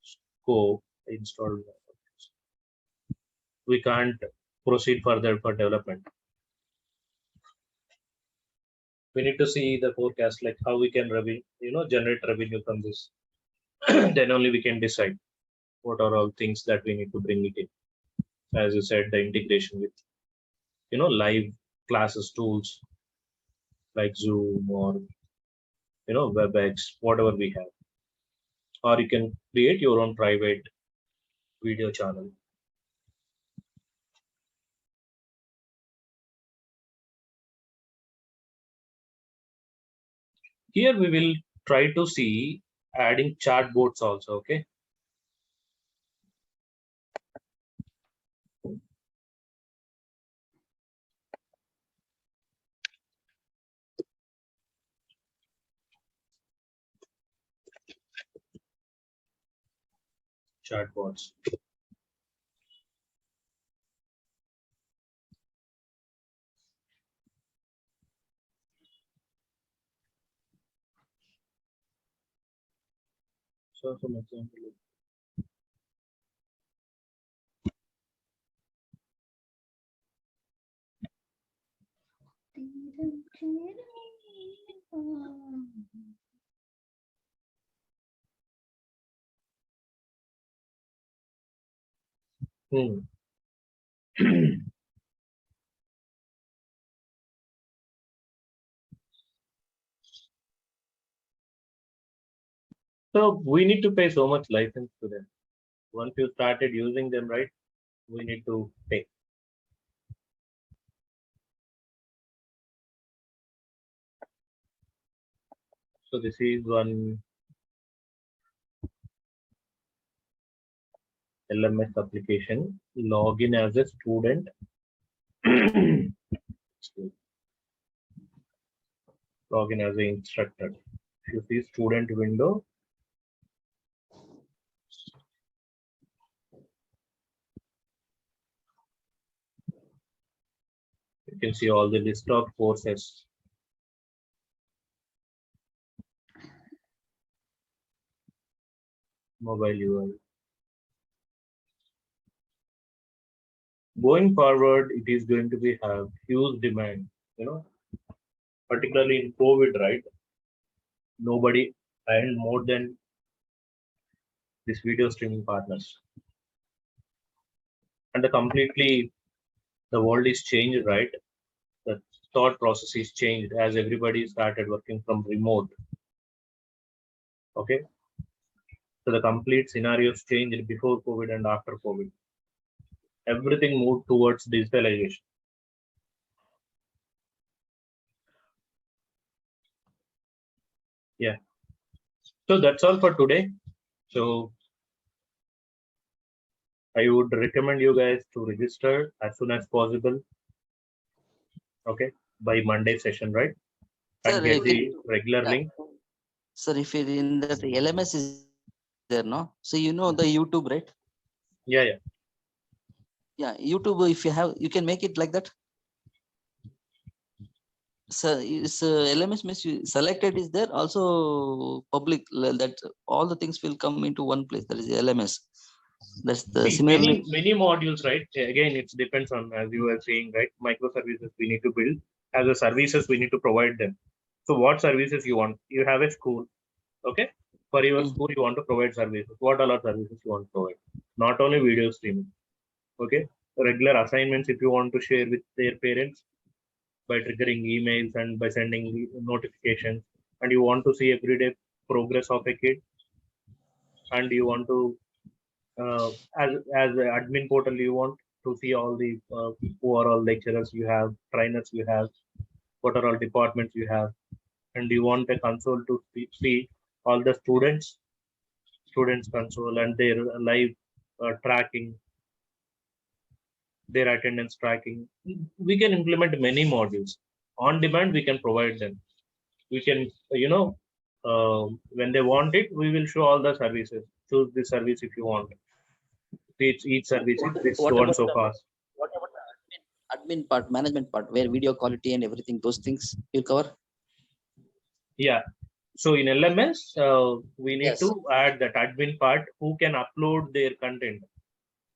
scope installed, we can't proceed further for development. We need to see the forecast, like how we can generate revenue from this. Then only we can decide what are all things that we need to bring it in. As you said, the integration with live classes tools like Zoom or WebEx, whatever we have, or you can create your own private video channel. Here we will try to see adding chatbots also. Okay. Chatbots. So some example. So we need to pay so much license to them. Once you started using them, right, we need to pay. So this is one LMS application. Login as a student. Login as an instructor. If you see student window, you can see all the list of courses. Mobile UI. Going forward, it is going to be have huge demand, particularly in COVID, right? Nobody earned more than this video streaming partners. And the world is changed, right? The thought process is changed as everybody started working from remote. Okay. So the complete scenarios changed before COVID and after COVID. Everything moved towards digitalization. Yeah. So that's all for today. So I would recommend you guys to register as soon as possible. Okay. By Monday session, right? And
Sir,
get the regular link.
Sir, if you're in that LMS is there, no? So you know the YouTube, right?
Yeah, yeah.
Yeah, YouTube. If you have, you can make it like that. So is LMS means selected is there also public that all the things will come into one place. That is LMS. That's the similarly.
Many modules, right? Again, it depends on, as you were saying, right? Microservices we need to build, as a services we need to provide them. So what services you want? You have a school, okay? For your school, you want to provide services. What all are services you want to provide? Not only video streaming, okay? Regular assignments if you want to share with their parents by triggering emails and by sending notifications, and you want to see everyday progress of a kid, and you want to as an admin portal, you want to see all the who are all lecturers you have, trainers you have, what are all departments you have, and you want a console to see all the students console and their live tracking, their attendance tracking. We can implement many modules on demand. We can provide them. We can, when they want it, we will show all the services. Choose the service if you want. Each service is
What
so and
about
so
the
fast.
admin part, management part, where video quality and everything, those things you'll cover?
Yeah. So in LMS, we need
Yes.
to add that admin part who can upload their content.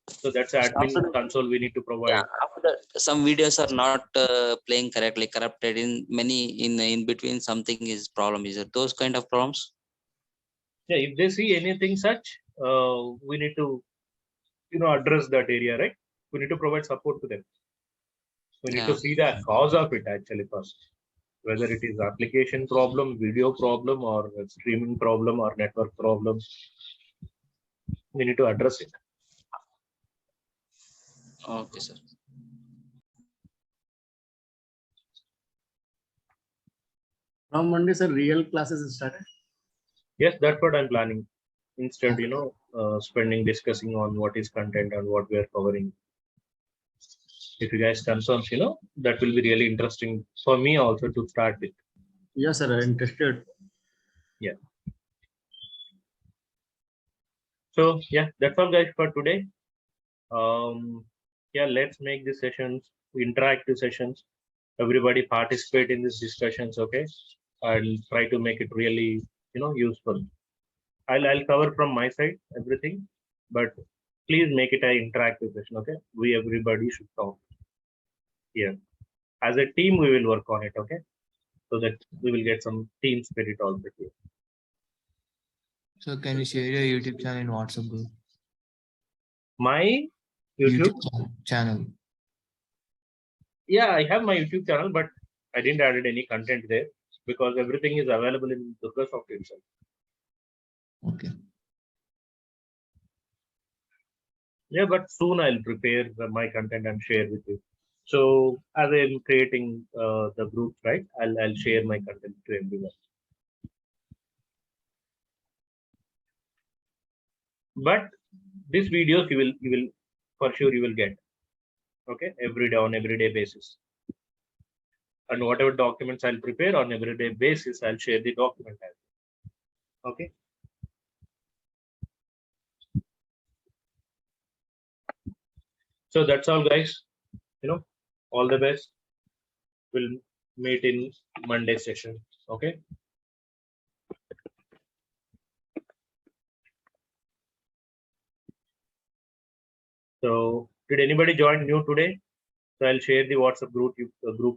So that's the admin console we need to provide.
Yeah, after that, some videos are not playing correctly, corrupted in many in between. Something is problem. Is it those kind of problems?
Yeah, if they see anything such, we need to, address that area, right? We need to provide support to them. We need to see the cause of it actually first, whether it is application problem, video problem, or a streaming problem, or network problem. We need to address it.
Okay, sir.
From Monday, sir, real classes started.
Yes, that's what I'm planning. Instead, spending discussing on what is content and what we are covering. If you guys confirm, that will be really interesting for me also to start with.
Yes, sir, interested.
Yeah. So yeah, that's all guys for today. Yeah, let's make these sessions interactive sessions. Everybody participate in these discussions, okay? I'll try to make it really, useful. I'll cover from my side everything, but please make it an interactive session, okay? Everybody should talk here. As a team, we will work on it, okay? So that we will get some team spirit also here.
So can you share your YouTube channel in WhatsApp group?
My YouTube
channel.
Yeah, I have my YouTube channel, but I didn't added any content there because everything is available in DURGASOFT itself.
Okay.
Yeah, but soon I'll prepare my content and share with you. So as I'm creating the group, right, I'll share my content to everyone. But these videos you will for sure you will get, okay, every day on everyday basis. And whatever documents I'll prepare on everyday basis, I'll share the document as well. Okay. So that's all, guys. All the best. We'll meet in Monday session. Okay. So did anybody join new today? So I'll share the WhatsApp group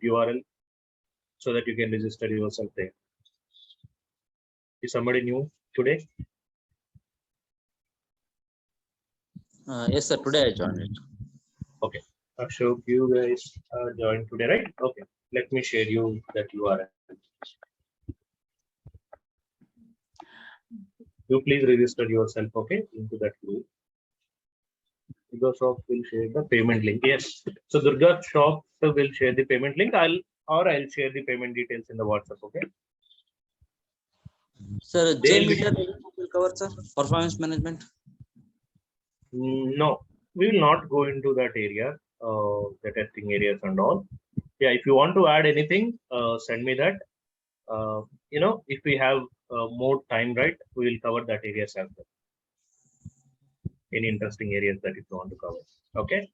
URL so that you can register yourself there. Is somebody new today?
Yes, sir. Today I joined it.
Okay. Ashok, you guys joined today, right? Okay. Let me share you that URL. You please register yourself, okay, into that group. DurgaSoft will share the payment link. Yes. So DurgaSoft will share the payment link. I'll share the payment details in the WhatsApp. Okay.
Sir, JMeter will cover, sir, performance management.
No, we will not go into that area, the testing areas and all. Yeah, if you want to add anything, send me that. If we have more time, right, we will cover that areas as well. Any interesting areas that you want to cover. Okay.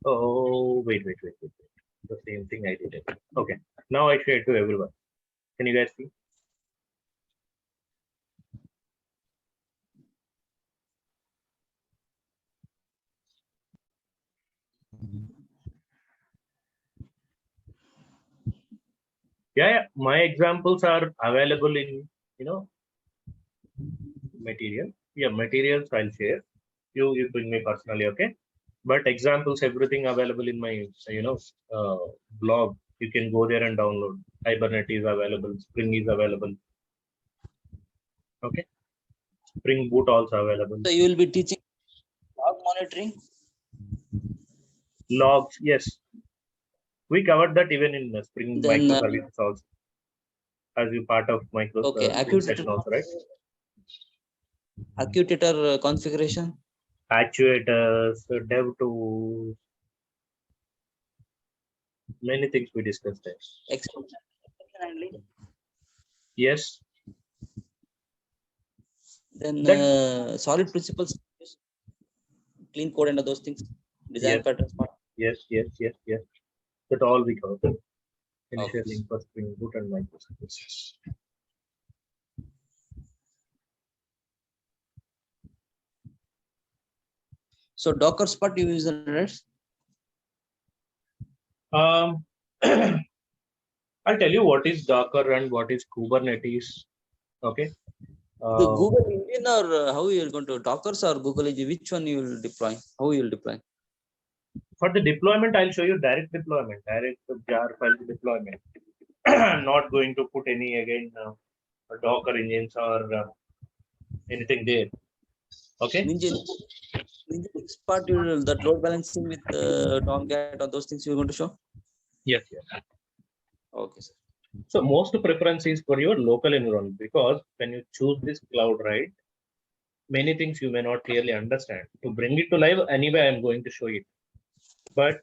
Oh, wait. the same thing I did. Okay, now I share it to everyone. Can you guys see? Yeah, my examples are available in, material. Yeah, materials I'll share. You bring me personally, okay? But examples, everything available in my, blog. You can go there and download. Hibernate is available. Spring is available. Okay. Spring Boot also available.
So you will be teaching log monitoring.
Logs, yes. We covered that even in Spring
Then,
microservices also. As you part of
okay,
Spring session also, right?
Accutator configuration.
Actuators, dev tools, many things we discussed there.
Exception handling.
Yes.
Then
That-
solid principles, clean code and those things. Design
Yes.
patterns.
Yes. That all we covered. Initial
Okay.
link for Spring Boot and microservices.
So Docker Spot you use in it.
I'll tell you what is Docker and what is Kubernetes. Okay.
The Google engine or how you are going to Dockers or Google engine? Which one you will deploy? How you will deploy?
For the deployment, I'll show you direct deployment, direct jar file deployment. Not going to put any again Docker engines or anything there. Okay.
Engine part you will, that load balancing with Tomcat or those things you're going to show.
Yes.
Okay, sir.
So most preference is for your local environment, because when you choose this cloud, right, many things you may not clearly understand. To bring it to live, anyway, I'm going to show it. But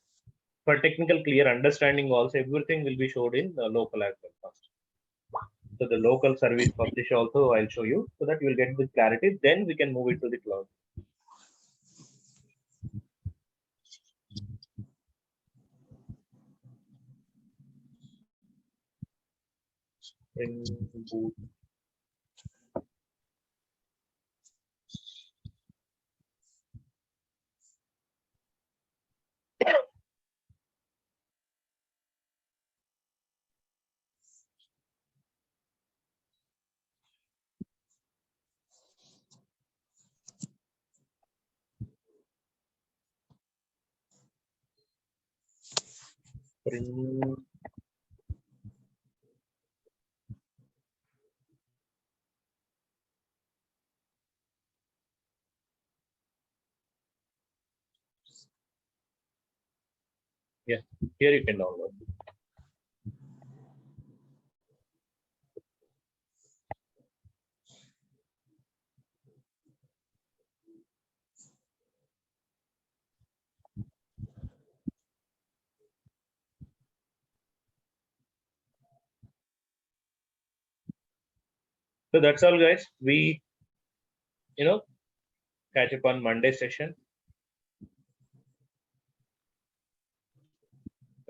for technical clear understanding also, everything will be showed in the local as well first. So the local service publish also I'll show you, so that you will get the clarity. Then we can move it to the cloud. Spring Boot. Spring. Yeah, here you can download. So that's all, guys. We, catch up on Monday session.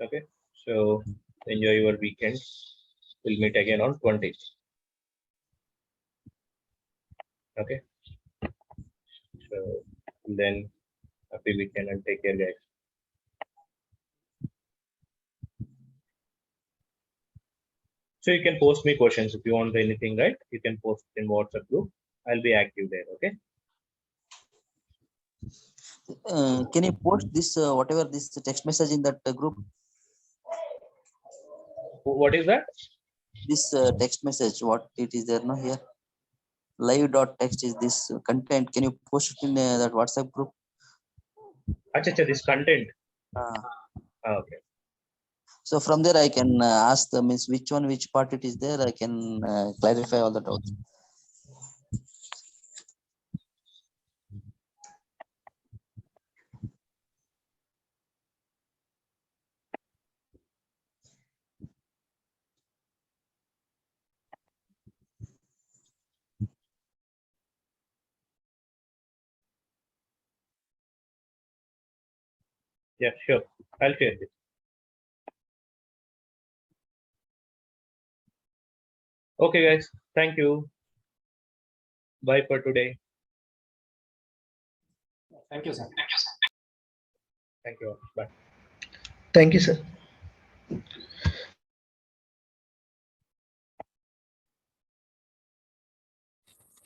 Okay. So enjoy your weekend. We'll meet again on 20th. Okay. So then happy weekend and take care, guys. So you can post me questions if you want anything, right? You can post in WhatsApp group. I'll be active there. Okay.
Can you post this whatever this text message in that group?
What is that?
This text message, what it is there no here? Live.text is this content. Can you post it in that WhatsApp group?
Acha, this content. Okay.
So from there I can ask the means which part it is there. I can clarify all the doubts.
Yeah, sure. I'll share it. Okay, guys. Thank you. Bye for today.
Thank you, sir.
Thank you. Bye.
Thank you, sir.